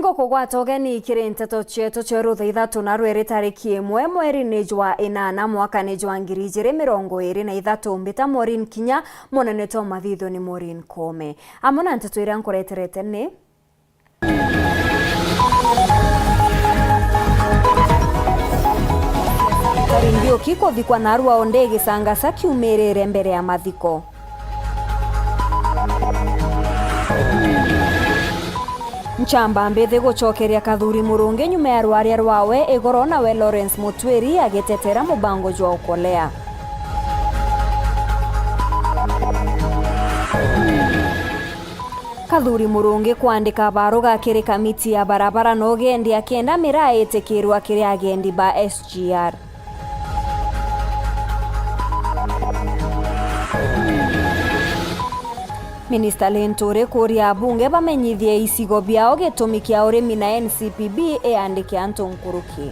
Nigokogwata ugeni kiri Nteto chetu cheru Ithatu na URETERI kimwe mweri jwa 8 mwaka jwa 2023 mbita MAUREEN KINYA Nteto mathitho ni MAUREEN kome amona Nteto ira nkoreterete ni Ndio kiko vikwa narua ondege sanga sakiumerere mbere ya mathiko. Nchamba mbethe gucokeria Kathuri Murungi nyuma ya rwaria rwawe igoro nawe Lawrence Mutwiri agetetera mubango jwa ukolea. Kathuri Murungi kwandika baruga kiri kamiti ya barabara no gendi akenda mira etekirwa kiri agendi ba SGR. Ministerial Ntore kuria bunge bamenyithie isigo biao gitumi kia urimi na NCPB eandike Anto Nkuruki.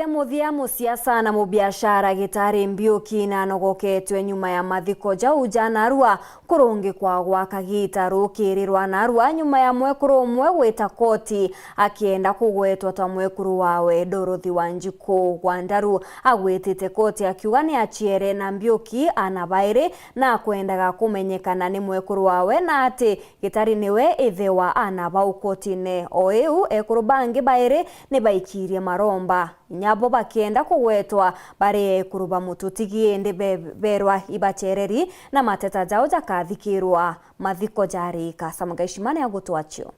Muthia musiasa na mubiashara Gitari Mbiuki na nogoketwe nyuma ya mathiko jau janarua kurungi kwa gwaka gitaru kirirwa narua nyuma ya mwekuru umwe gwita koti akienda kugwetwa ta mwekuru wawe Dorothy Wanjiku Gwandaru agwitite koti akiuga ni achiere na Mbiuki anabaire na kwendaga kumenyekana ni mwekuru wawe na ati Gitari niwe ithewa anabau kotine oeu ekuru bangi baire ni baikirie maromba nyabo bakienda kugwetwa bare kuruba mututigie ndi berwa ibachereri na mateta jao jakathikirwa mathiko jari kasamagaishimane ya gutwachio.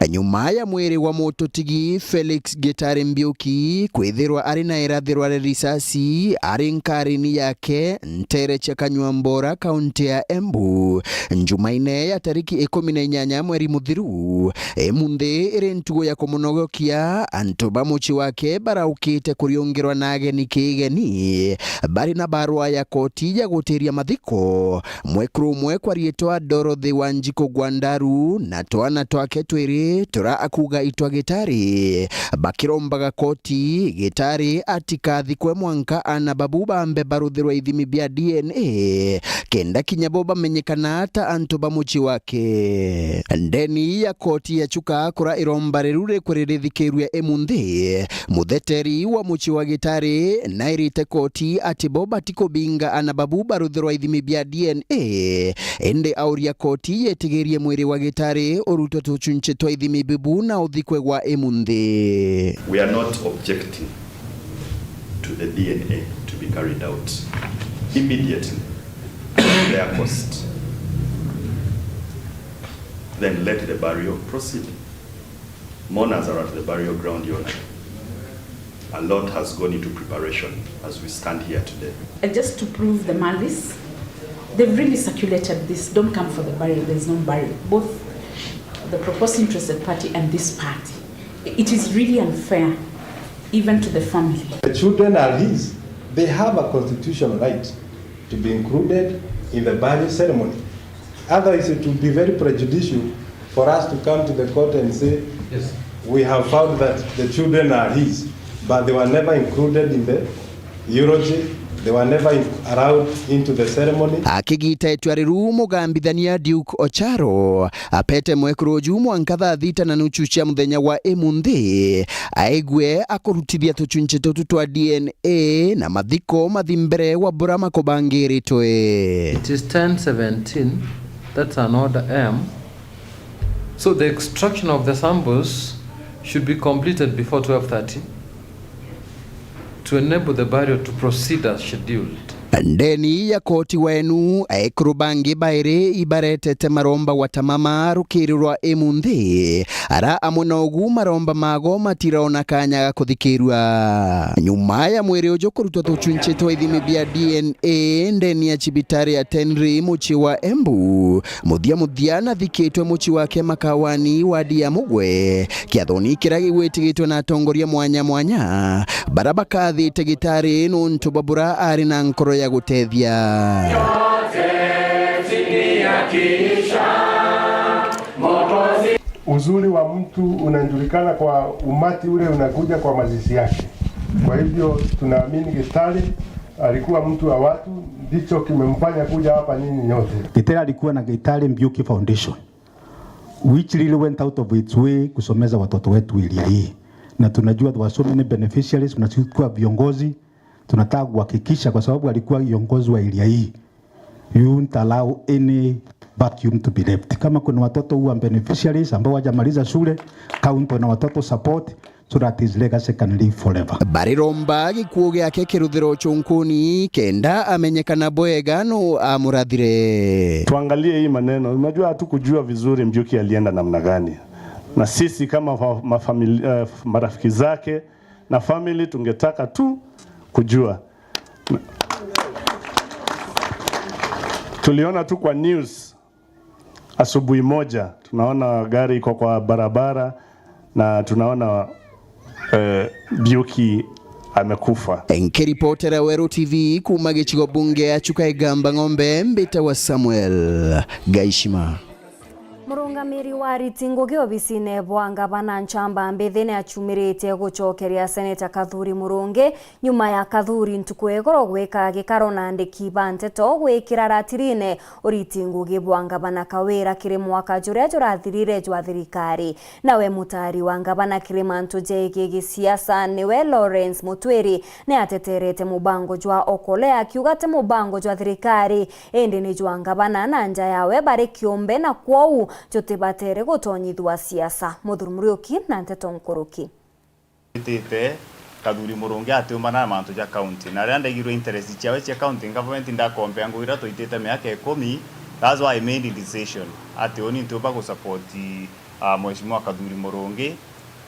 Nyuma ya mwiri wa mututigi Felix Gitari Mbiuki kwithirwa ari na irathirwa risasi ari nkarini yake Ntere Chakanywa Mbora kaunti ya Embu njumaine ya tariki 18 mweri muthiru munthi iri ntugo ya kumunogokia antoba muchi wake baraukite kuriongirwa na ageni kigeni bari na barua ya koti ya gutiria mathiko mwekuru umwe kwarietwa Dorothy Wanjiku Gwandaru na twana twake twiri tura akuga itwa Gitari bakirombaga koti Gitari atikathikwe mwanka ana babu bambe baruthirwa ithimi bia DNA kenda kinyabo bamenyekana ta antoba muchi wake. Ndeni ya koti ya chuka kura irombarerure kwerethikirwe emunthi mutheteri wa muchi wa Gitari na irite koti ati boba tiko binga ana babu baruthirwa ithimi bia DNA ende auria koti yetigerie mwiri wa Gitari oruto tuchunche twa ithimi bibu na uthikwe gwa emunthi. We are not objecting to the DNA to be carried out immediately at their cost. Then let the burial proceed. Mourners are at the burial ground, Your Honor. A lot has gone into preparation as we stand here today. And just to prove the malice, they've really circulated this. Don't come for the burial, there's no burial. Both the proposed interested party and this party. It is really unfair, even to the family. The children are his. They have a constitutional right to be included in the burial ceremony. Otherwise, it will be very prejudicial for us to come to the court and say, yes, we have found that the children are his, but they were never included in the eulogy. They were never allowed into the ceremony. Akigita etwariru mugambithania Duke Ocharo apete mwekuru jumu ankatha thita na nuchu cia muthenya wa emunthi aigwe akurutithia tuchunche tutu twa DNA na mathiko mathimbere wa burama kubangiritwe. It is 10:17. That's an order M. So the extraction of the samples should be completed before 12:30. To enable the burial to proceed as scheduled. Ndeni ya koti wenu ekuru bangi baire ibaretete maromba watamama rukirirwa emunthi ara amunogu maromba mago matiraona kanya kuthikirwa nyuma ya mwiri ujo kurutwa tuchunche twa ithimi bia DNA ndeni ya Chibitari ya Tenri muchi wa Embu muthia na thikitwe muchi wake makawani wadi ya Mugwe kiathoni kiragi gwitigitwe na atongoria mwanya barabakathi Gitari nuntu babura ari na nkoro ya gutethia Uzuri wa mtu unajulikana kwa umati ule unakuja kwa mazishi yake. Kwa hivyo tunaamini Gitari alikuwa mtu wa watu, ndicho kimemfanya kuja hapa nyinyi nyote. Gitari alikuwa na Gitari Mbiuki Foundation, which really went out of its way kusomeza watoto wetu area hii. Na tunajua there were so many beneficiaries, tunachukua viongozi, tunataka kuhakikisha kwa sababu alikuwa viongozi wa area hii. You won't allow any vacuum to be left. Kama kuna watoto who are beneficiaries ambao hawajamaliza shule, count on watoto support so that his legacy can live forever. Bariromba gikuo giake kiruthiro chunkuni kenda amenyekana bwega no amurathire. Tuangalie hii maneno. Unajua hatukujua vizuri Mbiuki alienda namna gani. Na sisi kama marafiki zake na family tungetaka tu kujua. Tuliona tu kwa news asubuhi moja, tunaona gari iko kwa barabara na tunaona Mbiuki amekufa. Nkiripotera Weru TV kuma gichigo bunge ya Chukaigamba Ng'ombe, Mbita wa Samuel Gaishima. Murungamiri wa Ritingugi obisine bwa ngavana Nchamba Mbithine achumirite gucokeria seneta Kathuri Murungi nyuma ya Kathuri ntukwegoro gwika gikaro na ndiki ba Nteto gwikira ratirine Ritingugi bwa ngavana Kawira kiri mwaka juria jurathirire jwa thirikari. Nawe mutari wa ngavana Kirimantu jegi gisiasa niwe Lawrence Mutwiri ne ateterete mubango jwa Okole akiugate mubango jwa thirikari ende ni jwa ngavana na nja yawe bari kiombe na kwou jote batere gutonyithwa siasa. Muthuri Muriuki na Nteto Nkuruki. Itete Kathuri Murungi atiumana na mantu ja county na randa igiro interest chawe cha county government nda kompe ngo ira to itete miaka 10. That's why I made the decision ati oni ntuba ku support Mheshimiwa Kathuri Murungi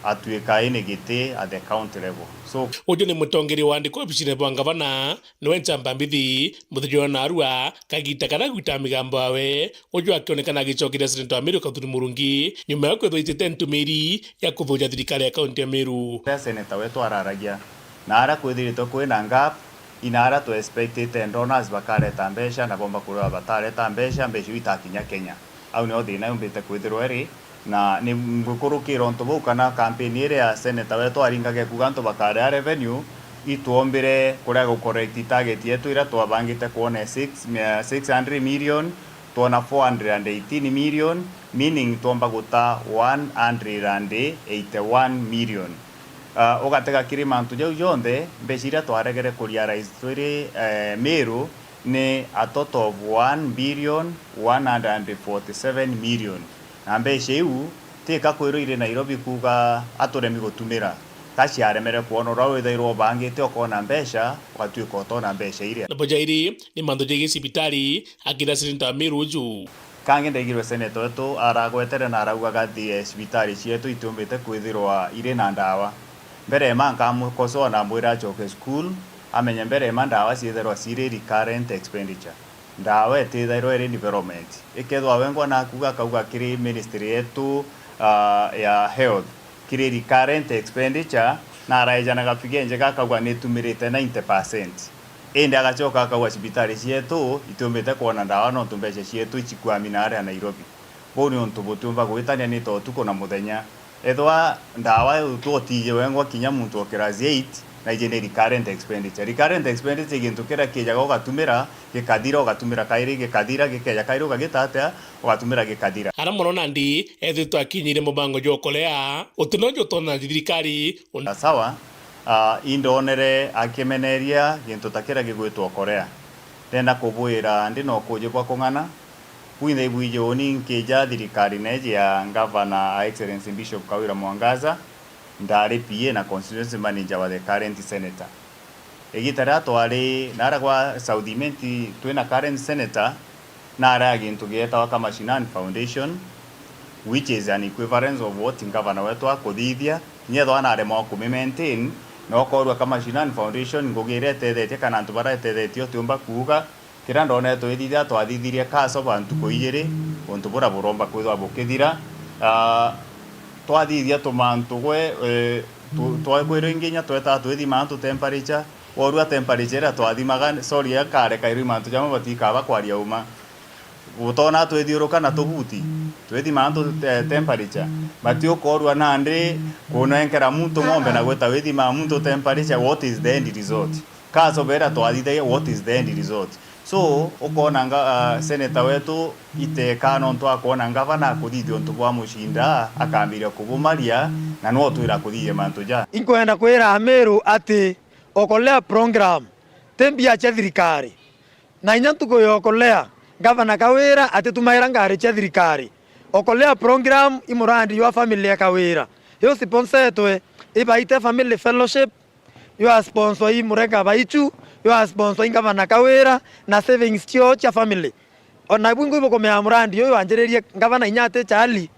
atuika ine gite at the county level. So ujo ni mutongeri wa ndiko obisine bwa ngavana niwe Nchamba Mbithi muthiro na Arua kagita kana gwita migambo awe ujo akionekana gichokira Senator Meru Kathuri Murungi nyuma ya kwetho itete ntumiri ya kuthuja thirikari ya kaunti ya Meru. Senator wetu araragia na ara kwithirito kwina ngap inara to expected donors bakareta mbesha na bomba kurwa batareta mbesha itakinya Kenya au ni othina yumbite kwithirwo eri na ni mgukurukira onto bukana campaign ire ya senator wetu aringage kuganto bakare revenue ituombire kuria go correct target yetu ira twabangite kuona 600 million tuona 418 million meaning tuomba guta 181 million. Ogatega Kirimantu jau jonde mbeshira twaregere kuria rais twiri Meru ni a total of 1,147 million. Na mbeshe iu teka kwiro ire Nairobi kuga aturemi gutumira tashi aremere kuona rawe thairo bangite okona mbesha kwatuika otona mbesha ire na bojairi ni mando jege sibitari akira Senator Meru ju kange ndegirwe senator wetu aragwetere na arauga gathi sibitari cietu itumbite kwithirwa ire na ndawa mbere manka mukoso na mwira choke school amenye mbere mandawa ciitherwa cire recurrent expenditure ndawa etithairwo iri development ikethwa wengwa na kuga kauga kiri ministry yetu ya health kiri recurrent expenditure na araija na gapige nje kakauga nitumirite 90%. Ende agachoka akauga cibitari cietu itumbite kuona ndawa no tumbeca cietu ichikwamina aria Nairobi. Boni ontu butumba gwitania ni to tuko na muthenya ethwa ndawa utotije wengwa kinya muntu okirazi 8 na ije recurrent expenditure. Recurrent expenditure gintu kira kijaga ugatumira gikadira ugatumira kairi gikadira gikeja kairi ugagitatea ugatumira gikadira. Ara morona ndi ethitwa akinyire mubango jo Kolea utunojo tona thirikari sawa indonere akimeneria gintu takira gigwitwo Korea tenda kubwira ndi no kujibwa kungana kuinde bwije oni nkeja thirikari neje ya Governor Excellency Bishop Kawira Mwangaza ndari PA na constituency manager wa the current senator. Egitara twari nara kwa Saudimenti twina current senator nara gintu geta wa kama Mashinani Foundation which is an equivalence of what Governor wetu akodithia nyetho anare mo ku maintain no korwa kama Mashinani Foundation ngugirete thete kana ntubara tethetio tumba kuga kira ndone twithithia twathithirie kaso bantu koiyere ontubura buromba kwithwa bukithira twathithia tumantu gwe twakwiro inginya tweta twithi mantu temperature orua temperature twathimaga sorry akare kairi mantu jamo batika bakwaria uma utona twithiuruka na tubuti twithima antu temperature batio korwa nande kunenkera muntu ng'ombe na gweta withima muntu temperature, what is the end result? Kaso bera twathithe, what is the end result? So ukona senator wetu iteka no ntwa kuona ngavana kuthithio ntu bwa mushinda akambiria kubumaria na no twira kuthithia mantu ja inkwenda kwira Amiru ati okolea program tembia cha thirikari na inya tukuyokolea gavana kawira ati tumaira ngari cha thirikari okolea program imurandi yo family ya kawira yo sponsor etwe ibaite family fellowship yo sponsor imureka baichu yo sponsor gavana kawira na savings cha family ona bungu ibo komea murandi yo anjererie gavana inyate chali.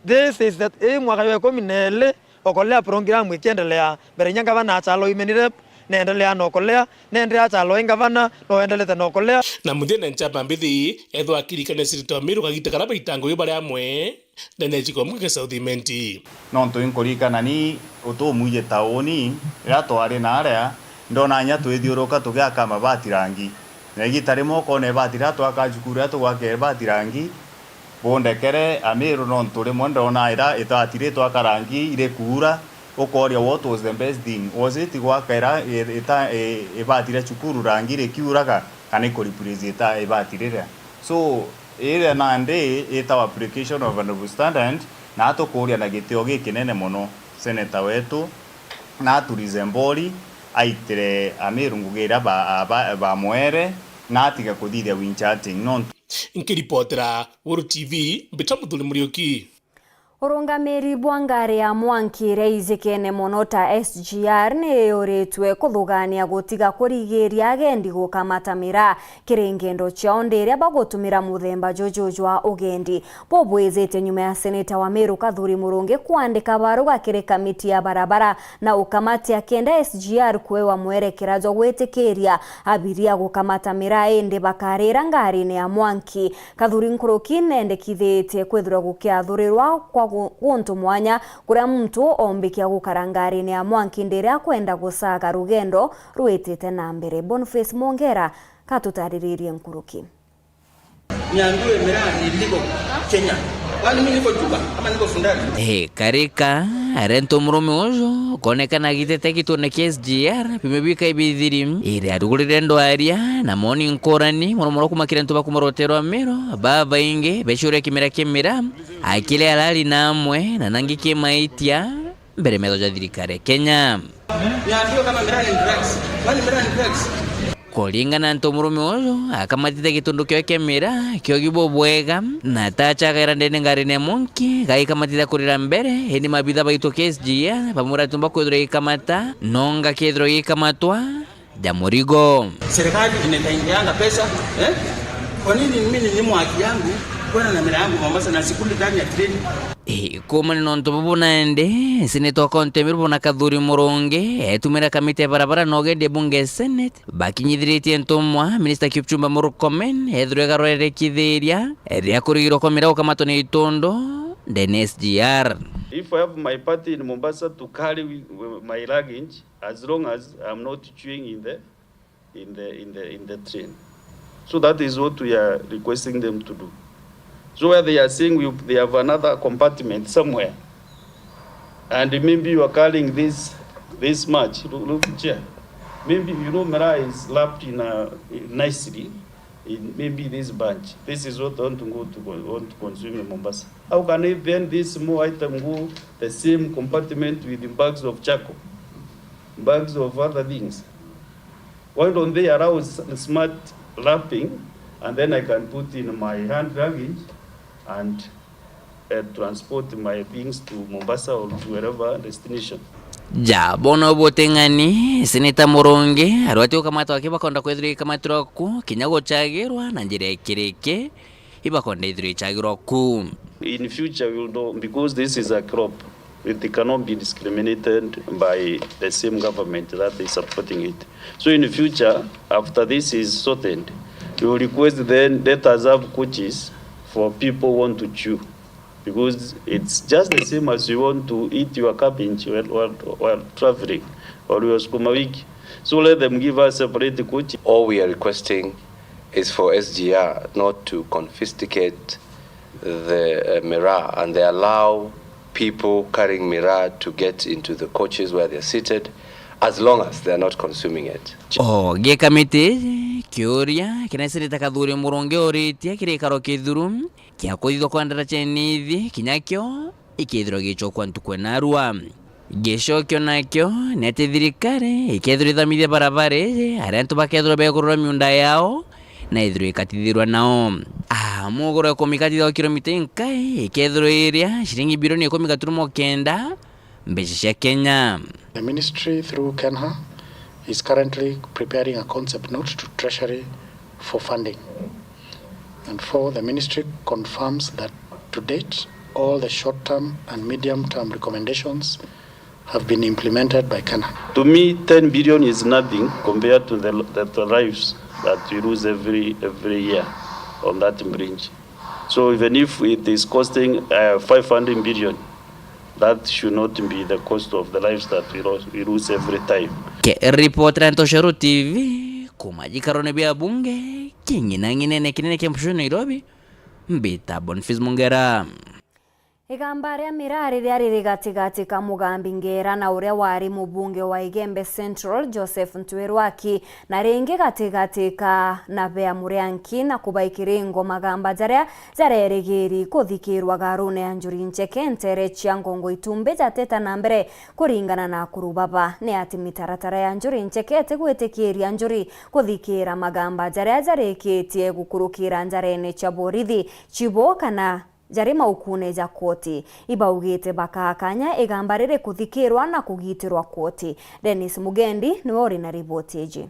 This is that mwaka wa 14 okolea program ikiendelea berenya gavana achalo imenire nendelea nokolea nendelea achalo gavana no endelete nokolea na muthene nchapa mbithi ethwa akirikane sirito Amiru kagita karaba itango yo bare amwe ndenejiko muke South Menti no ntu inkurikana ni utumuje taoni rato ari na area ndona nya twithiuruka tugiaka mabati rangi na gitari moko ne bati rato akajukura to gwake bati rangi bondekere Amiru no nturi mondo na ira itatire to akarangi ire kura okoria what was the best thing was it gwakera ibatire chukuru rangi ire kiuraga kana ikoripurezeta ibatire so ire nande ita application of an standard na atokoria na giteo gikinene muno senator wetu na turizembori aitire Amiru ngugira ba mwere na atiga kuthithia winchatting no nkiripotera Weru TV Mbitamudhuli Muriuki. Urungamiri bwangari ya Mwanki reizikene monota SGR ni yoretwe kuthugania gutiga kurigiria agendi gukamatamira kirengendo chao ndere bagutumira muthemba jojojwa ugendi bobwezete nyuma ya seneta wa Meru Kathuri Murungi kuandika baruga kire kamiti ya barabara na ukamati akenda SGR kwewa mwerekera jo gwetikiria abiria gukamatamira ende bakarira ngari ni ya Mwanki. Kathuri Nkuruki nendekithite kwithura gukiathurirwa kwa wonto mwanya kuria muntu ombikia gukarangari ni ya Mwanki ndere akwenda gusaga rugendo ruetete na mbere. Boniface Mongera katutaririe Nkuruki. Niambiwe miradi liko Kenya. Wani mimi niko Juba ama niko Fundani. Karika arento murume ojo konekana gitete kitone KSGR pimebika ibithiri ire adugurire ndwaria na moni nkorani murumuro kumakira ntuba kumorotero Amiru baba inge beshure kimira akile alali namwe na nangike maitia mbere mezo ja thirikari Kenya. Niambiwe kama miradi drugs. Wani miradi drugs. Kolingana ntomurume ojo akamatite kitundu kyo kemira kyo gibobwega na tacha gairandene ngari ne Mwanki gaikamatita kurira mbere heni mabitha baito KSGR pamura tumba kwedro ikamata nonga kedro ikamatwa jamurigo. Serikali inataingianga pesa kwa nini mimi ni mwaki yangu kwenda na mira yangu Mombasa na sikundi ndani ya treni. Kuma nonto bubunande senator Amiru bona Kathuri Murungi etumira kamite barabara nogende bunge senate bakinyithirite ntumwa minister Kipchumba Murkomen ethurega rwere kithiria ria kurigiro komira ukamato ni itondo ndene SGR. If I have my party in Mombasa to carry my luggage, as long as I'm not chewing in the train, so that is what we are requesting them to do. So where they are saying they have another compartment somewhere, and maybe you are carrying this much. Look here. Maybe Mira is lapped in nicely in maybe this bunch. This is what I want to consume in Mombasa. How can I then this small item go the same compartment with the bags of charcoal, bags of other things? Why don't they allow smart lapping, and then I can put in my hand luggage and transport my things to Mombasa or to wherever destination. Ja bono botengani seneta Murungi arwati ukamata wakiba konda kwethira ikamatiro ku kinyago chagirwa na njire kireke ibakonda ithiri chagirwa ku. In future we will know, because this is a crop, it cannot be discriminated by the same government that is supporting it. So in the future, after this is sorted, we will request then let us have coaches for people who want to chew, because it's just the same as you want to eat your cabbage while traveling or your sukuma wiki. So let them give us separate coaches. All we are requesting is for SGR not to confiscate the miraa, and they allow people carrying miraa to get into the coaches where they're seated, as long as they're not consuming it. Oh, gekamite kioria kinasirita kadhuri muronge oritia kirikaro kidhurum kia kuthithwa kwa ndara chenithi kinyakyo ikithiro gichokwa ntukwe narua gicokyo nakyo neti thirikari ikithurithamithia barabare aria bakethura begurura miunda yao na ithiro ikatithirwa nao mugoro komikatithwa kilomita inkai ikithiro iria shilingi bilioni 10.9 mbeca cia Kenya. The ministry through KINYA is currently preparing a concept note to Treasury for funding. And the ministry confirms that to date, all the short-term and medium-term recommendations have been implemented by KINYA. To me, 10 billion is nothing compared to the lives that we lose every year on that bridge. So even if it is costing 500 billion, that should not be the cost of the lives that we lose every time. Ke reporter Nteto TV kumajikarone bia bunge kinginangine kinene kemsho Nairobi mbita Boniface Mungera. Igamba ria mirari riari gatigati ka Mugambi Ngera na uria wari mubunge wa Igembe Central Joseph Ntwerwaki na ringi gatigati ka na bea Murianki na kubaikiringo magamba jaria jarerigiri kuthikirwa garune ya Njuri Ncheke ntere cia Ngongo Itumbe jateta na mbere kuringana na kurubaba ni ati mitaratara ya Njuri Ncheke tegwetikiria Njuri kuthikira magamba jaria jareketie gukurukira njarene cia borithi chibo kana jarima ukune ja koti ibaugite bakakanya igambarire kuthikirwa na kugitirwa koti. Dennis Mugendi niwe uri na ripoti eji.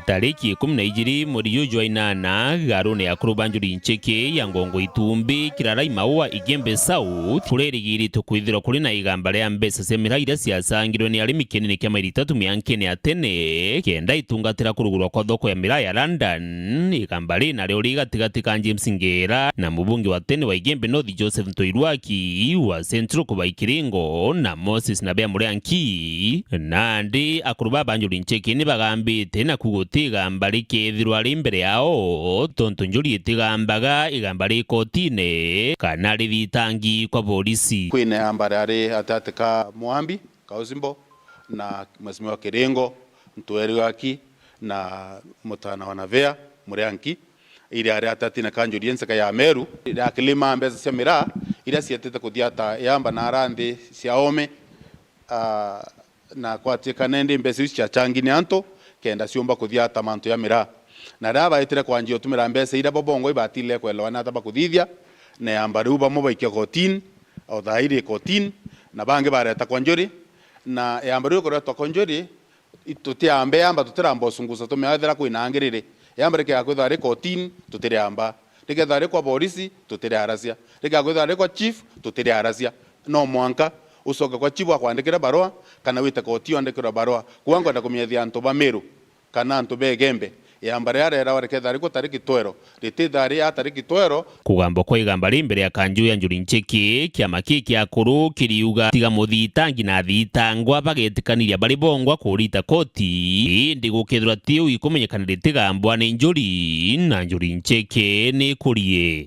Tariki 12 mweri wa inana garone ya Njuri Ncheke ya Ngongo Itumbe kirarai maua Igembe South turerigiri tukwithira kuri na igamba ria mbeca semera ira ciacangirwe ni arimi kinene kia mairi 3 miankene atene kenda itungatira kurugurwa kwa thoko ya miraa ya London. Igamba ri naryo rigatigati ka James Ngera na mubunge wa tene wa Igembe North Joseph Ntwerwaki wa Central kubaikiringo na Moses na bea Murianki nandi akurubaba Njuri Ncheke ni bagambite na kugotigamba rikethirwa ri mbere yao tonto Njuri itigambaga igamba ri kotine kana rithitangi kwa polisi kwine ambare ari atateka Mwambi Kauzimbo na Mheshimiwa Kirengo Ntwerwaki na mutana wa Navea Murianki ili ari atatina Njuri Ncheke ya Meru ya kilima mbeza cia miraa ira cietete kuthiata yamba na arandi cia ome na kwatika nende mbeza cia changini anto kenda ciumba kuthiata manto ya miraa na raba itire kwanjio tumira mbesa ira bobongo ibatile kwelewana taba kuthithia na yamba ruba mobaikia kotin au thairi kotin na bange bareta kwa Njuri na yamba ruko reto kwa Njuri itutia ambe yamba tutira sunguza tumeathira kuinangirire yamba reke akwithari kotin tutire amba reke thari kwa polisi tutire harasia reke akwithari kwa chief tutire harasia no mwanka usoka kwa chief akwandikira barua kana wite kotio andikira barua kuango na kumiethia antu ba Meru kana antu be Igembe yambare arera warekethari ko tariki 12 ritithari ya tariki 12 kugamba kwa igamba ri mbere ya kanju ya Njuri Ncheke kiama kiki akuru kiriuga tiga muthitangi na thitangwa bagetikaniria bari bongwa kurita koti ndi gukethura tiu ikumenyekanire tigambwa ni Njuri na Njuri Ncheke ni kurie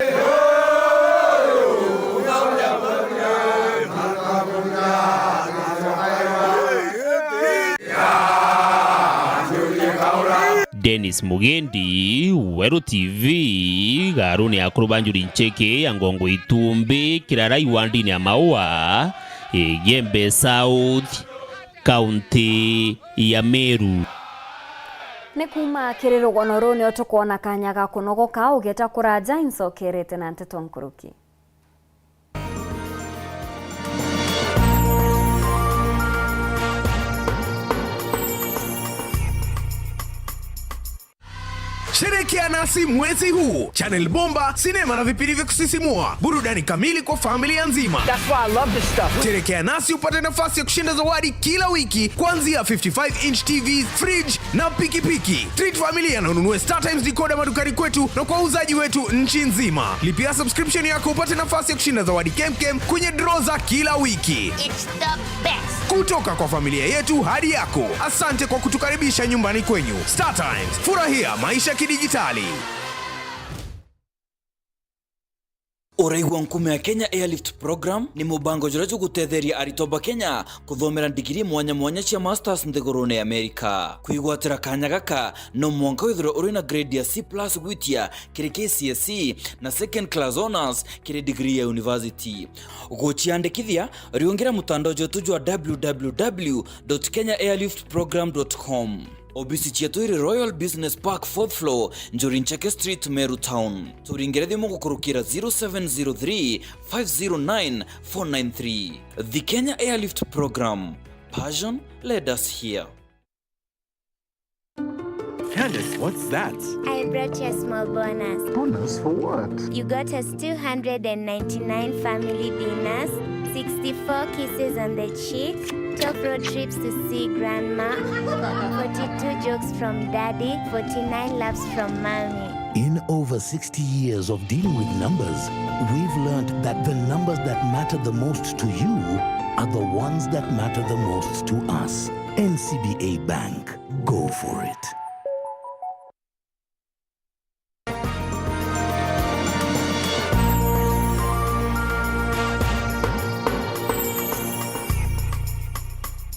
Dennis Mugendi, Weru TV, garone ya Njuri Ncheke ya Ngongo Itumbe kirarai wandini ya maua Igembe South County ya Meru. Nekuma kiriro gonoroni otukona kanyaga kunogoka ugeta kuraja insokerete na Nteto Nkuruki. Sherekea nasi mwezi huu. Channel bomba, sinema na vipindi vya kusisimua. Burudani kamili kwa familia nzima. That's why I love this stuff. Sherekea nasi upate nafasi ya kushinda zawadi kila wiki kuanzia 55-inch TVs, fridge na pikipiki. Treat familia na ununue StarTimes decoder madukani kwetu na kwa wauzaji wetu nchi nzima. Lipia subscription yako upate nafasi ya kushinda zawadi kemkem kwenye draw za kila wiki. It's the best. kutoka kwa familia yetu hadi yako. Asante kwa kutukaribisha nyumbani kwenyu. Star Times, furahia maisha kidijitali. Uraigwa nkume ya Kenya Airlift Program ni mubango jurajo gutetheria aritoba Kenya kuthomera digiri mwanya cia masters nthigurune America. Kwigwatira kanya gaka no mwanka withiro uri na grade ya C+ gwitia kiri KCSE na second class honors kiri degree ya university. Ugochiandikithia riongera mutandao jotu jwa www.kenyaairliftprogram.com. Obisi chetu iri Royal Business Park 4th floor, Njorincheke Street, Meru Town. Turingeredi mungu kurukira 0703 509 493. The Kenya Airlift Program. Passion led us here. Candace, what's that? I brought you a small bonus. Bonus for what? You got us 299 family dinners, 64 kisses on the cheek, 12 road trips to see grandma, 42 jokes from daddy, 49 laughs from mommy. In over 60 years of dealing with numbers, we've learned that the numbers that matter the most to you are the ones that matter the most to us. NCBA Bank. Go for it.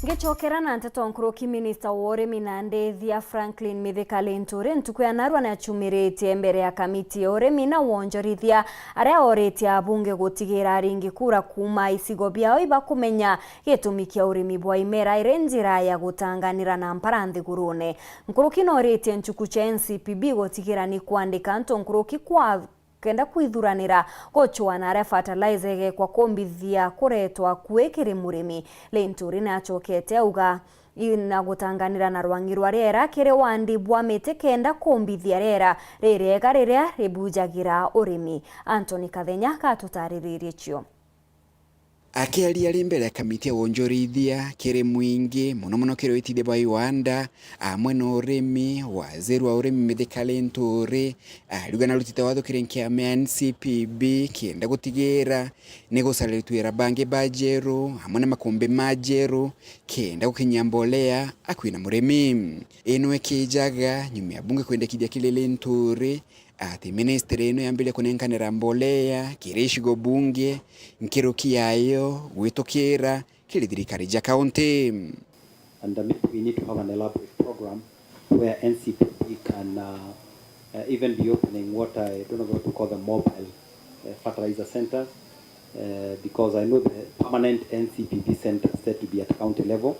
Ngechokera na Nteto nkroki Minister Woremi na Ndethia Franklin Mithikali Nturi ntuku ya narwa na chumirite mbere ya kamiti Woremi na wonjorithia aria orete abunge gutigira ringi kura kuma isigo biao ibakumenya gitumi kia urimi bwa imera irenjira ya gutanganira na mparanthi gurune. Nkroki no orete nchuku cha NCPB gutigira ni kuandika nto nkroki kwa kenda kwithuranira gochwana aria fertilizer kwa kombithia kuretwa kwekere murimi. Lenturi na achokete auga ina gutanganira na rwangi rwa riera kire wandi bwa mete kenda kombithia riera rirega riria ribujagira urimi. Anthony Kathenya katutaririe cio. Akiaria ari mbere ya kamiti ya wonjorithia kiri mwingi muno kiri witithia bwa iwanda amwe no urimi waziri wa urimi Mithikali Nturi ariuga na rutite watho kiri kia NCPB kienda gutigira ni gucariritwira bangi bajeru amwe na makombe majeru kienda gukinyia mbolea akwina murimi. Ino ekijaga nyuma ya bunge kwendekithia Kilele Nturi ati ministeri ino yambile kunenkanira mbolea kirishigo bunge nkiruki yayo gwitukira kiri thirikari ja county. And we need to have an elaborate program where NCPB can even be opening what I don't know what to call the mobile fertilizer centers, because I know the permanent NCPB centers said to be at county level.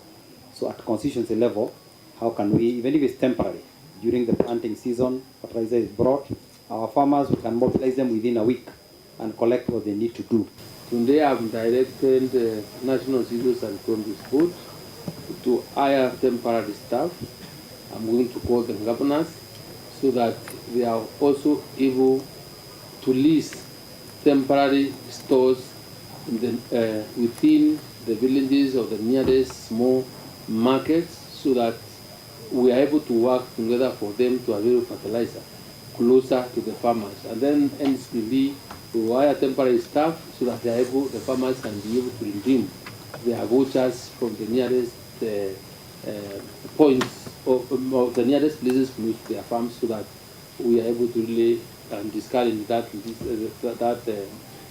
So at constituency level, how can we, even if it's temporary, during the planting season, fertilizer is brought, our farmers, we can mobilize them within a week and collect what they need to do. Today I've directed National Cereals and Produce Board to hire temporary staff. I'm going to call them governors so that they are also able to lease temporary stores in the, within the villages or the nearest small markets so that we are able to work together for them to avail fertilizer closer to the farmers. And then NCPB will hire temporary staff so that they are able, the farmers can be able to redeem their vouchers from the nearest points of the nearest places close to their farms so that we are able to really discourage that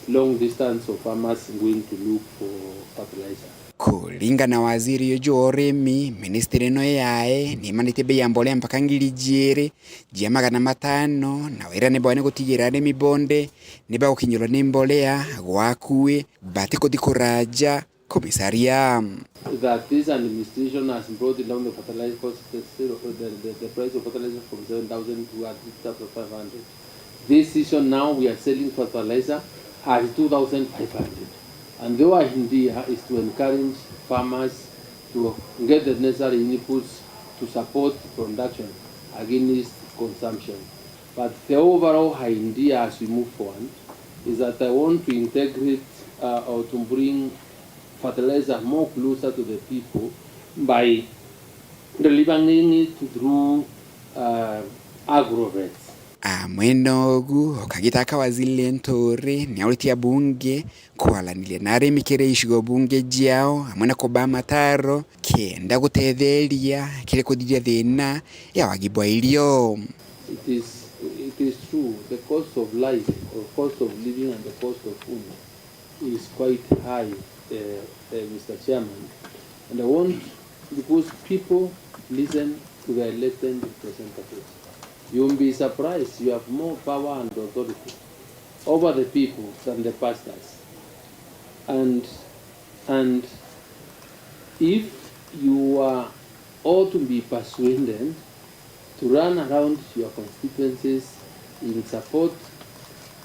long distance of farmers going to look for fertilizer. Kuringa na waziri yojo urimi ministeri no yae ni manite bei ya mbolea mpaka 2,500 na wira ne bwane gutigira arimi bonde ne ba gukinyirwa ni mbolea gwakue bate kodikuraja komisaria. That this administration has brought down the fertilizer cost, the price of fertilizer from 7,000 to at least 500. This season now we are selling fertilizer at 2,500. And the idea is to encourage farmers to get the necessary inputs to support production against consumption. But the overall idea as we move forward is that I want to integrate or to bring fertilizer more closer to the people by delivering it through agro-vets. mwenogu okagitaka wazile Ntore ni aulitia bunge kwalanile na aremikere ishigo bunge jiao amwena koba mataro kenda gutetheria kile kudiria thina ya wagibwa ilio. It is true, the cost of life or cost of living and the cost of food is quite high, Mr. Chairman. And I want, because people listen to the elected representatives. You will be surprised, you have more power and authority over the people than the pastors. And if you are all to be persuaded to run around your constituencies in support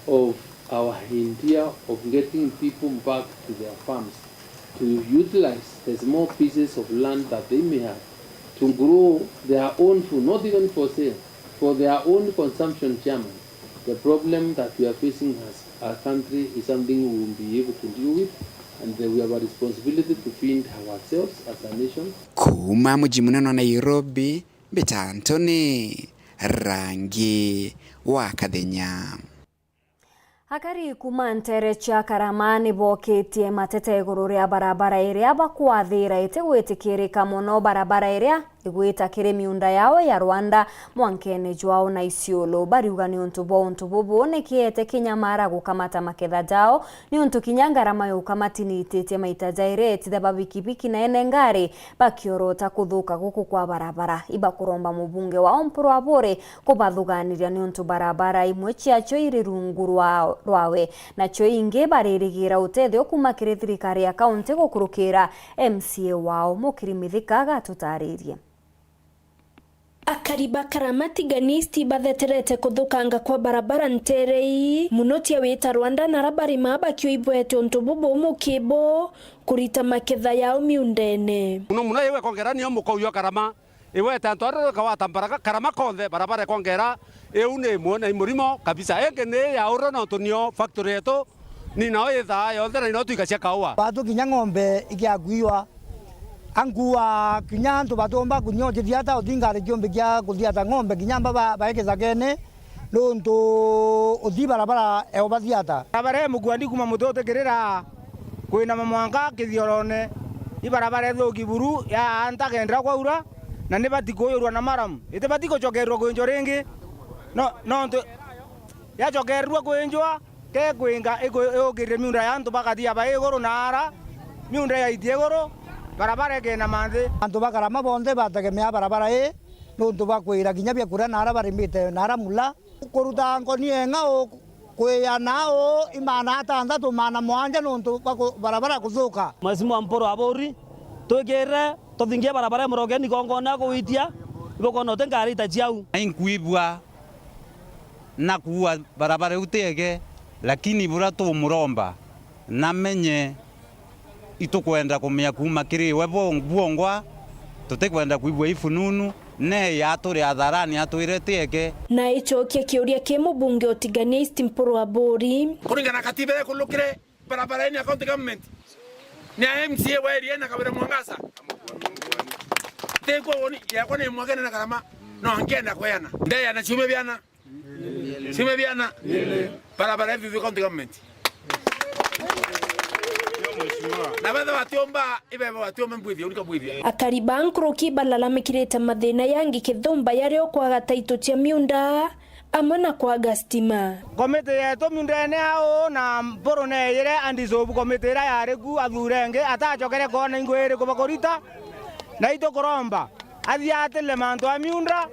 of our idea of getting people back to their farms, to utilize the small pieces of land that they may have to grow their own food, not even for sale, for their own consumption, Chairman. The problem that we are facing as a country is something we will be able to deal with, and we have a responsibility to feed ourselves as a nation. Kuma mji munene wa Nairobi, Beta Antony, Rangi wa Kathenya. Hakari kuma Nterecha Karamani boketie matete iguru ria barabara iria bakwathira ite gwitikirika muno barabara iria igwitakire miunda yao ya Rwanda mwankene jwao na Isiolo bariuga ni untu bobo nekiete kinyamara gukamata maketha jao ni untu kinyangarama yo ukamati itete maita jaire tithe babikibiki na ene ngari bakiorota kuthuka guku kwa barabara ibakuromba mubunge wa Ompuru Abore kubathuganiria ni untu barabara imwe ciacho iri rungu rwawe na cho inge baririgira utethio kuma kiri thirikari ya kaunti gukurukira MCA wao Mukirimithika gatutaririe. Akariba karamati ganisti batheterete kuthukanga kwa barabara Nterei munotia wita Rwanda na rabari maba kyo ibwete ontobobo mukibo kurita maketha yao miundene muno yewe kongerani yo mukoyo karama iwe tantoro kawata baraka karama konde barabara kongera eune muone murimo kabisa engene ya uro no tunio factory eto ni nawe Thaa yothe na inotu ikacia kaua batu kinya ng'ombe ikiaguiwa angua kinya ntu batomba kunyoje diata odingare jombe kya kudiata ng'ombe kinya baba baekeza kene nonto odi barabara eobadiata barabara mugwandi kuma mutote gerera kwina mamwanga kithiorone ibarabara tho kiburu ya anta kendra kwaura na ne batikoyorwa na maram ite batiko chogerwa kwenjo rengi no nto ya chogerwa kwenjwa ke kwenga egogire miunda yantu bakadia baegoro nara miunda ya itiegoro barabara ke na mande antu bakarama bonde bategemea barabara nonto bakwira kinya bya kura nara barimite nara mula kuruta ngoni enga o kweya nao imana atanda to mana mwanja nonto barabara kuzuka mwezi wa Ompuru Abori togere tothingia barabara murogeni gongona kuitia ibokono tengari tajiau ainkuibwa na kuwa barabara utege lakini bura to muromba namenye itukwenda kumya kuma kiri webo ngwongwa tutekwenda kuibwa ifununu ne yaturi atharani atuireteke na ichokia kiuria ke mubunge otiganisti Ompuru Abori kuringana katiba ya kulukire barabara ni account government ni MCA wa area na kabira mwangasa tegwa woni ya kone mwagene na karama no angenda kwena ndeya na chume byana sime byana barabara hivi account government na bado watiomba ibe watiomba mbwithia unika mbwithia akariba nkroki balalamikireta mathina yangi kithumba yario kwaga taito cia miunda amana kwa gastima komite yeto miunda ne ao na Ompuru ne yere andizobu komite ra yaregu athurenge atachokere kona ingwere kubakorita na ito koromba athiatele manto a miunda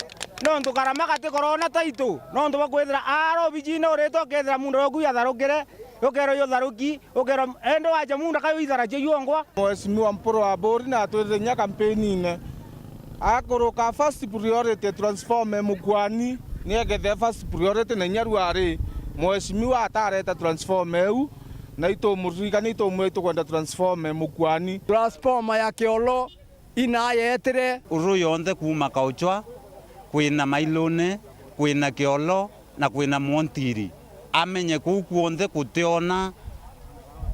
no ntu karama kate korona taito no ntu bakwethira aro bijina oreto kethira mundu oku yatharukire okero yo dharuki okero endo aja munda kayo idhara je yongwa Mheshimiwa Ompuru Abori na twethenya campaign ne akoroka first priority transform mugwani niegethe first priority na nyaruari Mheshimiwa atareta transform eu na ito murika ni ito mweto kwenda transform mugwani transform ya kiolo inayetere uru yonde kuma kauchwa kwina mailone kwina kiolo na kwina montiri amenye kukuonde kuteona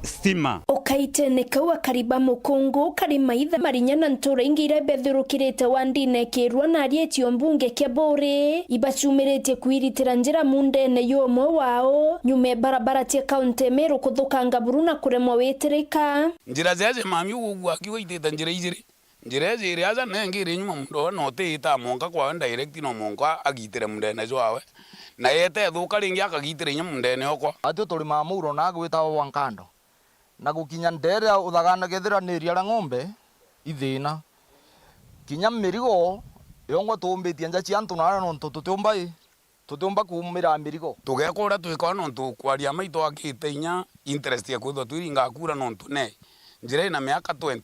stima kaitene kaua kariba mukungu kari maitha marinya na ntura ingira bethurukirite wandine kirwa na arietio mbunge kebore ibacumirite kwiritira njira mundene yomwe wao nyume barabara tia kaunti Meru kuthukanga buruna kuremwa wetereka njira zeze mami ugwa kiwaitite njira ijiri njira ziri aza nengire nyuma mundo no tita monka kwa direct no monka agitire mundene jwawe na yete thuka ringi akagitire nyuma mundene okwa atu tuli mamuro na gwita wankando na gukinya ndere uthagana gethira niria la ng'ombe ithina kinya mirigo yongwa tumbitie nja cia antu na no tutumba kumira mirigo tugekora twikora no tukwaria maito akite inya interest ya kwitho twiringa kura no tune njira ina miaka 20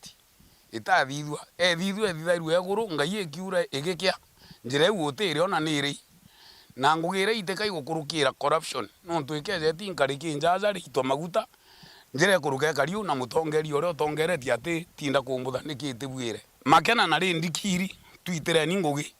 itathithwa ethithairu eguru ngai ekiura igikia njira iwutire ona niri na ngugira iteka igukurukira corruption no twikeje tinkariki njaza ritwa maguta njire kuruke kariu na mutongeri ore utongeretie ati tinda kumbutha nikite bwire makena na rindikiri twitire ningugi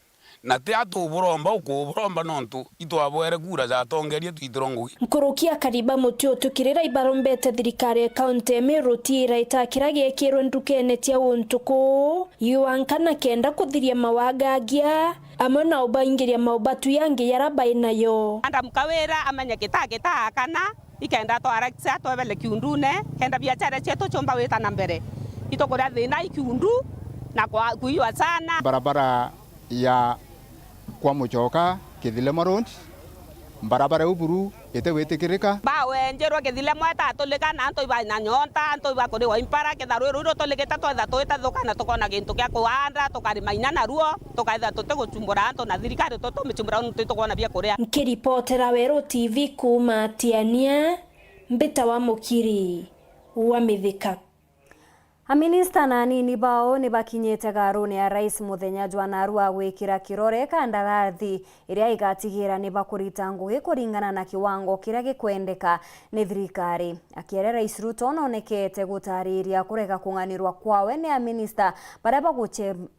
na te atuburomba ukuburomba nontu itwabwere kura za tongerie twitiro ngugi nkurukia kariba mutio tukirira ibarombete thirikari ya kaunti Meru tira itakira giekirwe ndukene tia untuku yuankana kenda kuthiria mawagagia amwe na ubaingiria maubatu yangi yarabai nayo anda mukawera amanya kita kana ikenda twara kisa twebele kiundune kenda biashara chetu chomba weta na mbere itokoria thina ikiundu na kwa kuiwa sana barabara ya kwa muchoka Kithilemo Road barabara uburu ete wetekirika bawe njerwa Kithilemo atatulika na anto iba na nyonta anto iba kuri wa impara ketharu ruro tolegeta twetha tweta thukana tukona gintu gya kuanda tukari maina na ruo tukaitha tuteguchumbura anto na thirikari tutumichumbura ntu tukona bia kuria nkiripotera Weru TV kuma Tiania mbita wa mukiri wa mithika Aminista na nini bao ni bakinyete garuni ya rais muthenya Jwanarua gwikira kirore kandarathi iria igatigira ni bakurita ngugi kuringana na kiwango kiria gikwendeka ni thirikari akiere rais Ruto nonekete gutariria kurega kunganirwa kwawe ni aminista baria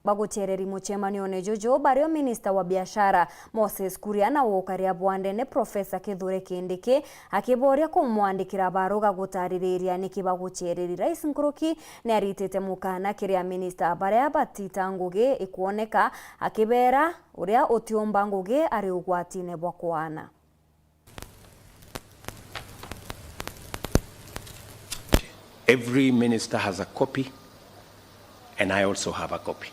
baguchereri muchemanio ne jojo bario minista wa biashara Moses Kuria na wokaria bwande ne Professor Kithure Kindiki akiboria kumwandikira baruga gutariria niki baguchereri rais Nkuruki ni aritete mukana kiria minista baria batita ngugi ikuoneka akibera uria utiomba ngugi ari ugwatine bwa kwana Every minister has a copy and I also have a copy,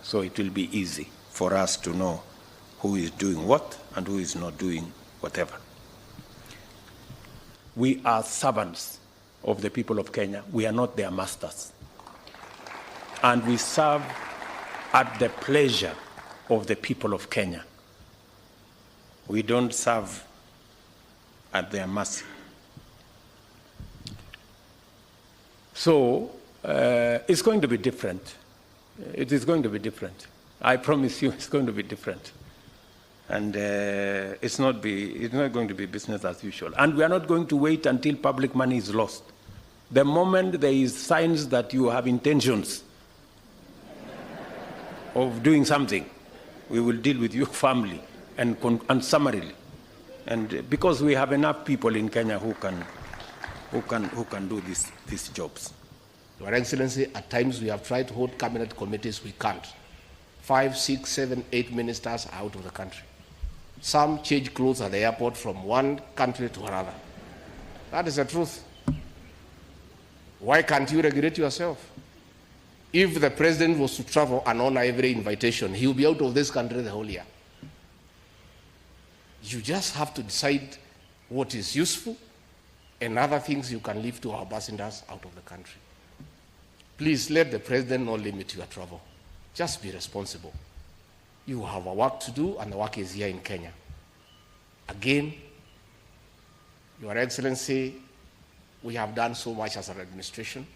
so it will be easy for us to know who is doing what and who is not doing whatever. We are servants of the people of Kenya. We are not their masters. And we serve at the pleasure of the people of Kenya. We don't serve at their mercy. So it's going to be different. It is going to be different. I promise you it's going to be different. And it's not going to be business as usual. And we are not going to wait until public money is lost. The moment there is signs that you have intentions of doing something, we will deal with your family and summarily. And because we have enough people in Kenya who can do these jobs. Your Excellency, at times we have tried to hold cabinet committees, we can't. 5, 6, 7, 8 ministers are out of the country. Some change clothes at the airport from one country to another. That is the truth. Why can't you regulate yourself? If the president was to travel and honor every invitation, he will be out of this country the whole year. You just have to decide what is useful and other things you can leave to our ambassadors out of the country. Please let the president not limit your travel. Just be responsible. You have a work to do, and the work is here in Kenya. Again, Your Excellency, we have done so much as an administration,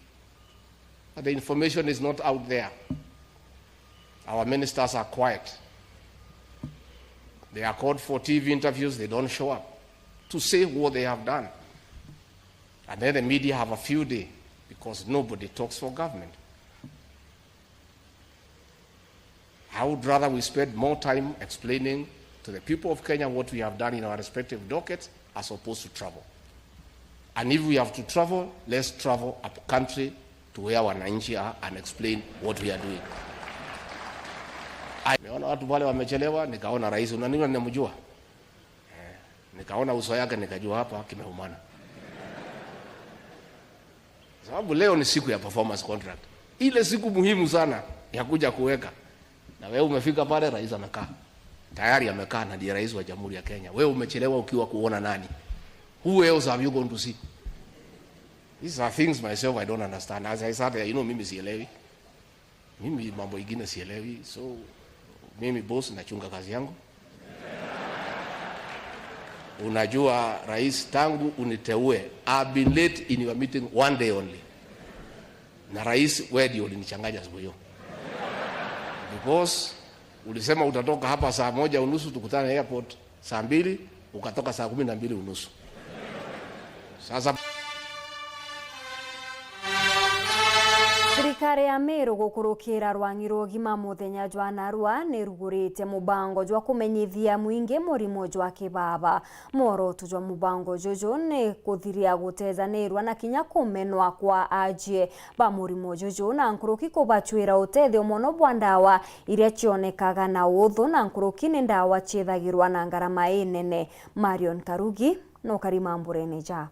but the information is not out there. Our ministers are quiet. They are called for TV interviews, they don't show up to say what they have done. And then the media have a field day because nobody talks for government. I would rather we spend more time explaining to the people of Kenya what we have done in our respective dockets as opposed to travel. And if we have to travel, let's travel up country to where wananchi are and explain what we are doing. Nimeona watu wale wamechelewa, nikaona rais unaniona ninamjua. Nikaona uso yake nikajua hapa kimeumana. Sababu leo ni siku ya performance contract. Ile siku muhimu sana ya kuja kuweka. Na wewe umefika pale rais amekaa. Tayari amekaa na ndiye rais wa Jamhuri ya Kenya. Wewe umechelewa ukiwa kuona nani? Who else have you gone to see? These are things myself I don't understand. As I said, mimi sielewi. Mimi mambo ingine sielewi. So mimi boss nachunga kazi yangu. Unajua rais tangu uniteue, I've been late in your meeting one day only. Na rais wewe ndio ulinichanganya siku hiyo. Because ulisema utatoka hapa saa 1:30 tukutane airport saa 2, ukatoka saa 12:30. Sasa Thirikari ya Meru gukurukira rwang'iro gima muthenya jwa narua nirugurite mubango jwa kumenyithia mwingi murimo jwa kibaba. Muoroto jwa mubango jojo ni kuthiria gutezanirwa na kinya kumenwa kwa ajie ba murimo jojo na nkuruki kubachwira utethio muno bwa ndawa iria cionekaga na uthu na nkuruki ni ndawa chithagirwa na ngarama nene. Marion Karugi no karima MAUREEN ja.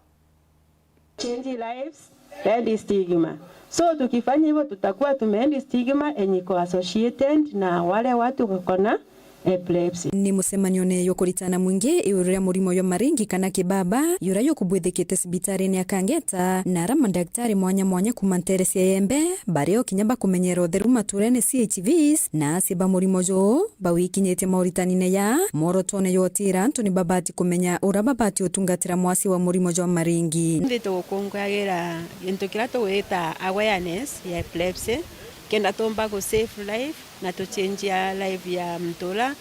Change lives, end stigma. So tukifanya hivyo tutakuwa tumeend stigma enyiko associated na wale watu wakona epilepsy. Ni musemanio ne yokuritana mwingi iuria murimo yo maringi kana kibaba yura yo kubwithikite sibitari ni akangeta na ara madaktari mwanya kumanteresia yembe bareo kinyamba kumenyera utheru maturene CHVs na siba murimo jo bawikinyete mauritanine ya morotone yotira Antoni babati kumenya ura babati utungatira mwasi wa murimo jo maringi. Ndito kongwagira into kirato weta awareness ya epilepsy kenda tomba go save life na to change ya life ya mtola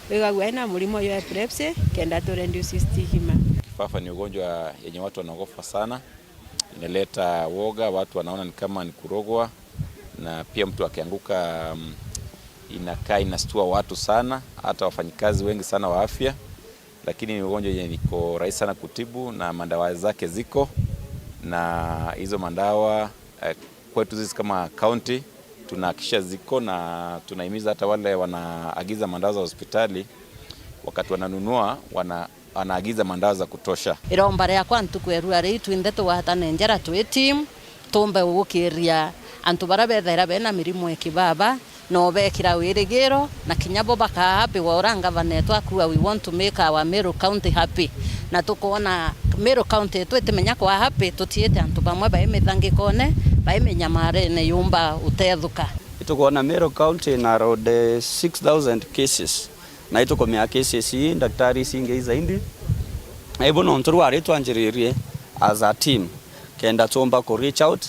wega na mlimo ya epilepsy kenda to reduce stigma. Kifafa ni ugonjwa yenye watu wanaogopa sana, inaleta woga, watu wanaona ni kama ni kurogwa, na pia mtu akianguka inakaa inastua watu sana, hata wafanyikazi wengi sana wa afya, lakini ni ugonjwa yenye niko rahisi sana kutibu na madawa zake ziko, na hizo madawa kwetu sisi kama county tunahakisha ziko, na tunahimiza hata wale wanaagiza mandawa za hospitali wakati wananunua wanaagiza mandawa za kutosha. Irombare yakwa ntukweru ari twindeto wahatane njara twi team tumbe gukiria antu barabethera bena mirimo ekibaba no bekira wirigiro na kinyabo baka happy wa oranga vanetwa kuwa we want to make our Meru County happy na tukoona Meru County twetemenya kwa happy tutiete antu bamwe baemethangikone baemenyamare ne yumba utethuka. Tukoona Meru County na road 6000 cases na itukomea cases hii daktari singeiza indi ebo no nturu ari twanjiririe as a team kenda tomba ko reach out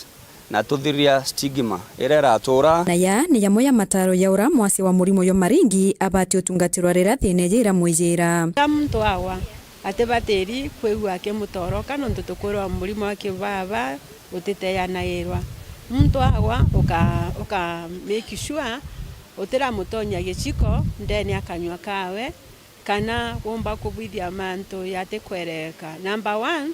na tuthiria stigma irera atura na ya ni yamo ya mataro ya ura mwasi wa murimo yo maringi abati utungatirwa rera thine jira mwijira mtu awa atebateri kwegwa ke mutoroka no ntutukoro murimo wa kibaba utiteyanayirwa mtu awa uka make sure utira mutonya giciko ndeni akanywa kawe kana womba kubwithia manto yate kwereka. Number 1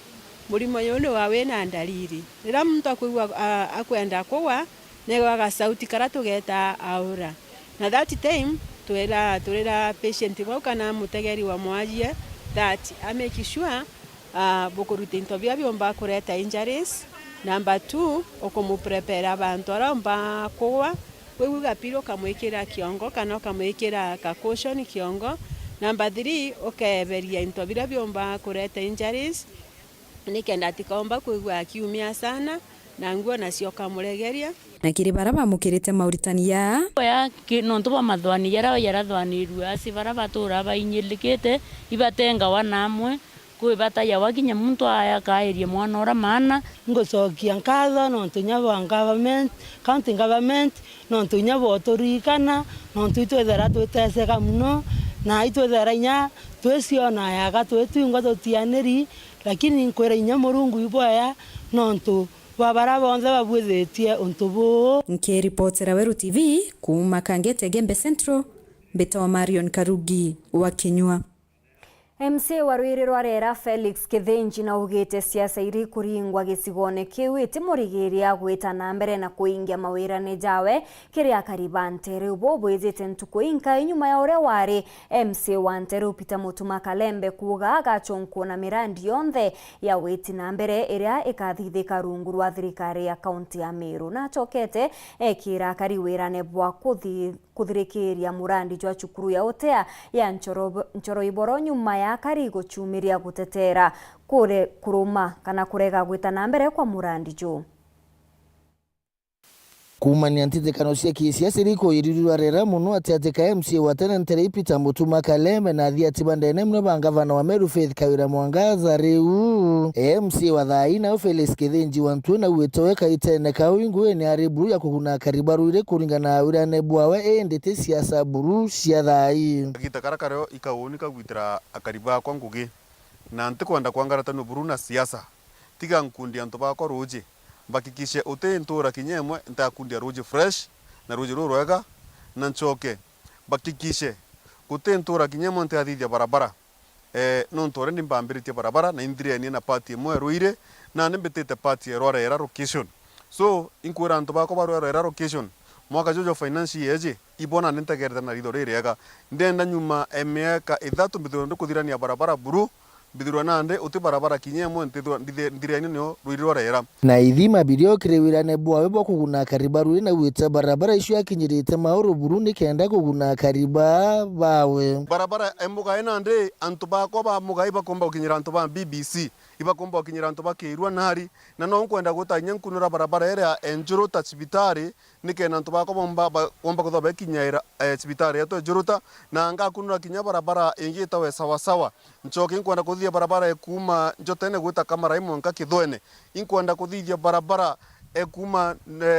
murimo yono wawe na ndaliri rira mtu akwigwa akwenda kuwa negwaga sauti kara tugeta aura na that time twera patient wao kana mutegeri wa mwajie that make sure bokuruta interview byomba kureta injuries. Number 2 okumuprepare abantu aramba kuwa wewe gapiro kamwekera kiongo kana kamwekera caution kiongo. Number 3 okeberia interview byomba kureta injuries nikenda tikomba kuigwa kiumia sana na nguo nacio kamuregeria na kiri baraba mukirite Mauritania ya nonto ba madwani yara dwaniru asi baraba tura ba inyilikete ibatenga wanamwe kuibata ya wakinya muntu aya kairie mwana ora mana ngocokia nkatho nonto nyabo government county government nonto nyabo turikana nonto itwethera tweteseka muno na itwethera nya tweciona yaga twetwingo tutianeri lakini nkwera inya murungu iboya nonto babara bonze babwethetie untubu. Nkiripotera Weru TV kuma Kangete Gembe Central, Beta wa Marion Karugi wa KINYA. MC wa Rwiriro rera Felix Kithinji na ugite siasa iri kuringwa gicigone kiu itimurigiria gwita na mbere na kuingia mawirane jawe kiria kariba Ntere ubo bwizite ntuku inka inyuma ya ure wari MC wa Ntere Peter Mutuma Kalembe kuga agachonko na mirandi yonthe ya witi na mbere iria ikathithika rungu rwa thirikari ya kaunti ya Meru na chokete ekira kariwirane bwa kuthirikiria murandi jwa chukuru ya otea ya nchoro iboro nyuma ya kari guchumiria gutetera kure kuruma kana kurega gwita na mbere kwa murandi jo kumania ntitekano cia kisiasa iriko irirwa rera muno atiateka MC wa tene Ntere Peter Mutuma Kalembe na thia tibandene mno bangavana wa Meru Faith Kawira Mwangaza riu MC wa Thaa na Felix Kithinji wantu na wetoweka itene kawingu ni aribu ya kuguna karibaru ile kuringana wirane bwawe endete siasa buru cia Thaa gitakarakaro ikawunika gwitira akariba kwa ngugi na ntikwenda kwangarata no buru na siasa tiga nkundi antu bakwa roje bakikishe ute ntura kinyemwe ntakundia roje fresh na roje rwega na nchoke bakikishe ute ntura kinyemwe ntathithia barabara no ntore ndimbambirite barabara na indire ni na party mwe ruire na nimbetete party rwara location so inkura antu bakwa rwara location mwaka jojo finance yeje ibona nentagereta na rido ririega ndenda nyuma emiaka Ithatu mbithiro ndikuthirania barabara buru bithirwa nande uti barabara kinyemwe ndire nino ruiriro rera na ithima birio kirewirane bwawe bwa kuguna karibaru na wita barabara ishu yakinyirite mauru Burundi kenda kuguna kariba bawe barabara embuga enande antu bakwa ba muga ibakomba ukinyira antu ba BBC ibakomba ukinyira antu bakirwa nari na no nkwenda gutanya nkunura barabara era enjuruta cibitari nikena antu bakwa bomba kuthoba kinyaira cibitari yato enjuruta na nga kunura kinya barabara ingitawe sawa sawa nchoke nkwenda kuthia barabara ekuma njotene gwita kamera imwe nka Kithwene inkwenda kuthithia barabara ekuma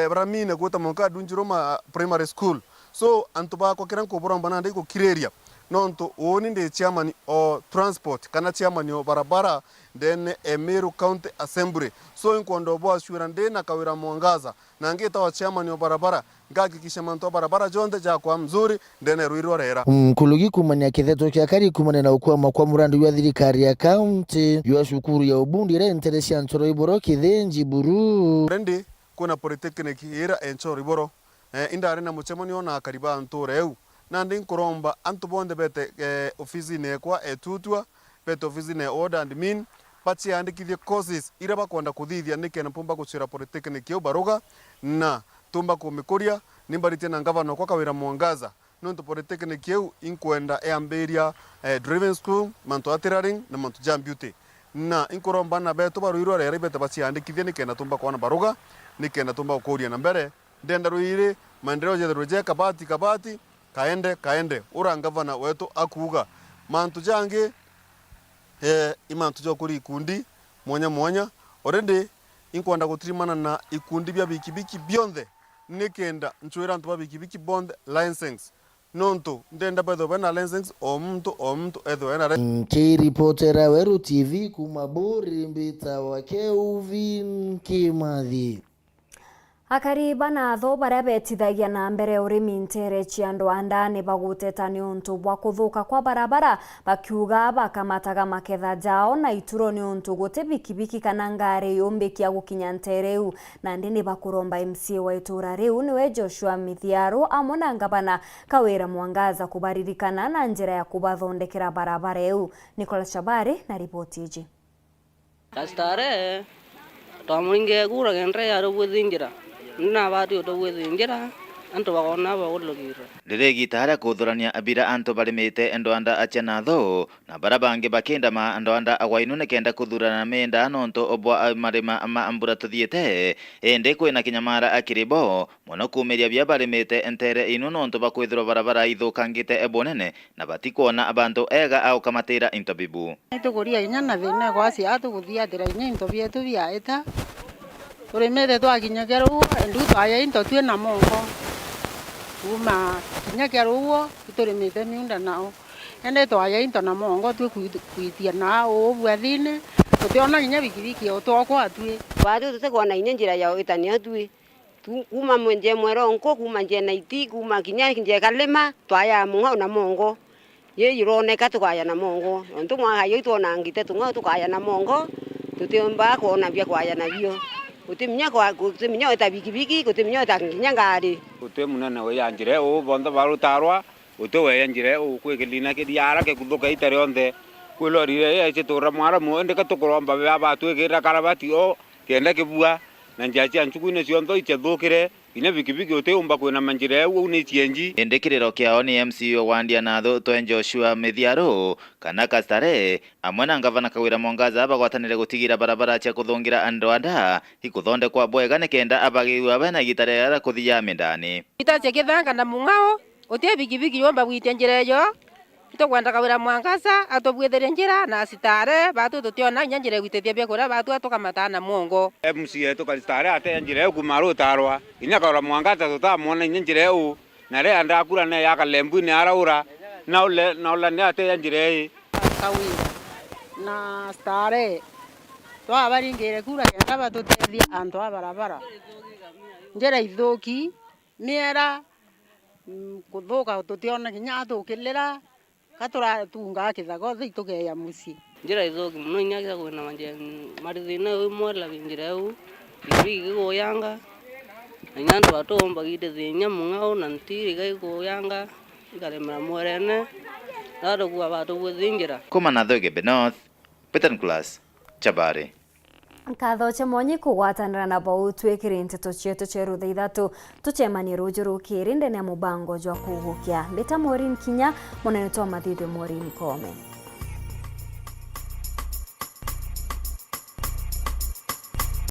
Ramine gwita monka Dunjiroma primary school so antu bakwa kiran kubura mbana ndiko kireria nonto oni ndi chairman o transport kana chairman o barabara then Meru County Assembly so inkwenda bwa shura ndena Kawira Mwangaza na ngita wa chairman o barabara ngakikisha manto barabara jonde ja kwa mzuri ndene ruirwa rera kulugi kumania Ithatu kya kari kumane na ukwama kwa murandi wa thirikari ya county ywa shukuru ya ubundi re Ntere cia nchoro iboro Kithinji buru rendi kuna polytechnic era enchoro iboro indare na muchemoni ona kariba Nture eu na ndi nkuromba antu bonde bete ofisi ne kwa etutwa bete ofisi ne order and mean pachi andikithie courses ira bakwenda kuthithia nikena pumba guchira polytechnic yo baruga na tumba kumikuria nimbarite na ngavana kwa Kawira Mwangaza nonto polytechnic yo inkwenda eamberia driving school manto atiraring na manto jam beauty na inkuromba na beto baruirwa rere bete pachi andikithie nikena tumba kwa baruga nikena tumba ukoria na mbere ndenda ruire maendeleo ya roje kabati kaende ura ngavana wetu akuga mantu jange imantu jo kuri ikundi mwanya already inkwenda gutirimana na ikundi bya bikibiki bionde nikenda nchwira ntu babikibiki bond license nonto ndenda bedo bana license o mtu edo ena reportera Weru TV kumaburi mbita wa Kelvin Kimathi akariba na tho baria betithagia na mbere urimi Ntere cia Ndwanda ni baguteta ni untu bwa kuthuka kwa barabara bakiuga bakamataga maketha jao na ituro ni untu guti bikibiki kana ngari yombekia gukinya Ntere u na ndi ni bakuromba MC wa itura riu niwe Joshua Mithiaro amona ngabana Kawira Mwangaza kubaririkana na njira ya kubathondekera barabara eu Nicolas Chabari na ripoti iji Kastare twamuinge gura genre yaro gwithingira na bari udo gwithingira antu bagona bagulugire Riregi tahara kuthurania abira antu barimite Ndwanda achana tho na barabange bakenda ma Ndwanda agwainu ne kenda kuthurana menda nonto obwa marima ama ambura tuthiete ende kwina kinyamara akiribo muno kumeria bya barimite Ntere inu nonto bakwithiro barabara ithukangite ebonene na batikuona abantu ega au kamatira intobibu tukuria inya na thina gwasi atuguthia ndira inya intobietu bya eta urimete twakinyakera uo ndu twaya into twe na mongo uma kinyakera uo turimete miunda nao ende twaya into na mongo twe kuitia nao bwathine tutiona inya bikibiki o twakwa twe bado tutekona inya njira yao itania twe kuma mwenje mweronko kuma nje na iti kuma kinya nje kalema twaya munga na mongo ye ironeka tukaya na mongo onto mwa yo itona ngite tunga tukaya na mongo tutemba kuona bia kwaya na bio utimnya kwa utimnya ta biki utimnya ta nyangari utemuna na we yanjire o bonda barutarwa utewe yanjire o kwegilina ke diara ke kudoka itare onde kwelorire ye chitura mwara muende ka tukuromba baba twegera karabati o kenda ke bua na njachi anchukune ciondo ichethukire ina bikibiki uteumba kwina manjire u ni chienji endekiriro kiao ni MCO wandia natho Twen Joshua Mithiaro kana Kastare amwe na ngavana Kawira Mwangaza bagwatanire gutigira barabara cia kuthungira andu anda ikuthondekwa bwega nikenda abagiwa bena gitare ara kuthia mindani itache kithanga na mungao utie bikibiki yomba gwitia njira yo itogwenda Kawira Mwangaza atobwethere njira na Sitare batu tutiona njira gwitethia bia kura batu atokamata na mongo MCA to Kastare ate njira kumaru tarwa inya Kawira Mwangaza tutamona njira u na re anda kura ne ya kalembu ne araura na ule ne ate njira Kawira na Sitare to abaringire kura kenda batutethia antu barabara njira ithuki miera kuthuka tutiona kinya tukilira katura tunga kithago thitugeya muci njira ithuki muno inyaga kwina manje marithina umwe la njira u bigi goyanga nyandu atomba gide thinya mungao na ntiri gai goyanga ikarema MAUREEN nado kwa batu gwithingira kuma na thoge Benoth Peter Class Chabare Nkatho chemonyi kugwatanira na bau twekire Nteto cietu ceru thaa ithatu tucemanie ruju rukiri ndene ya mubango jwa kugukia mbita MAUREEN kinya munene twa mathithio MAUREEN Kome.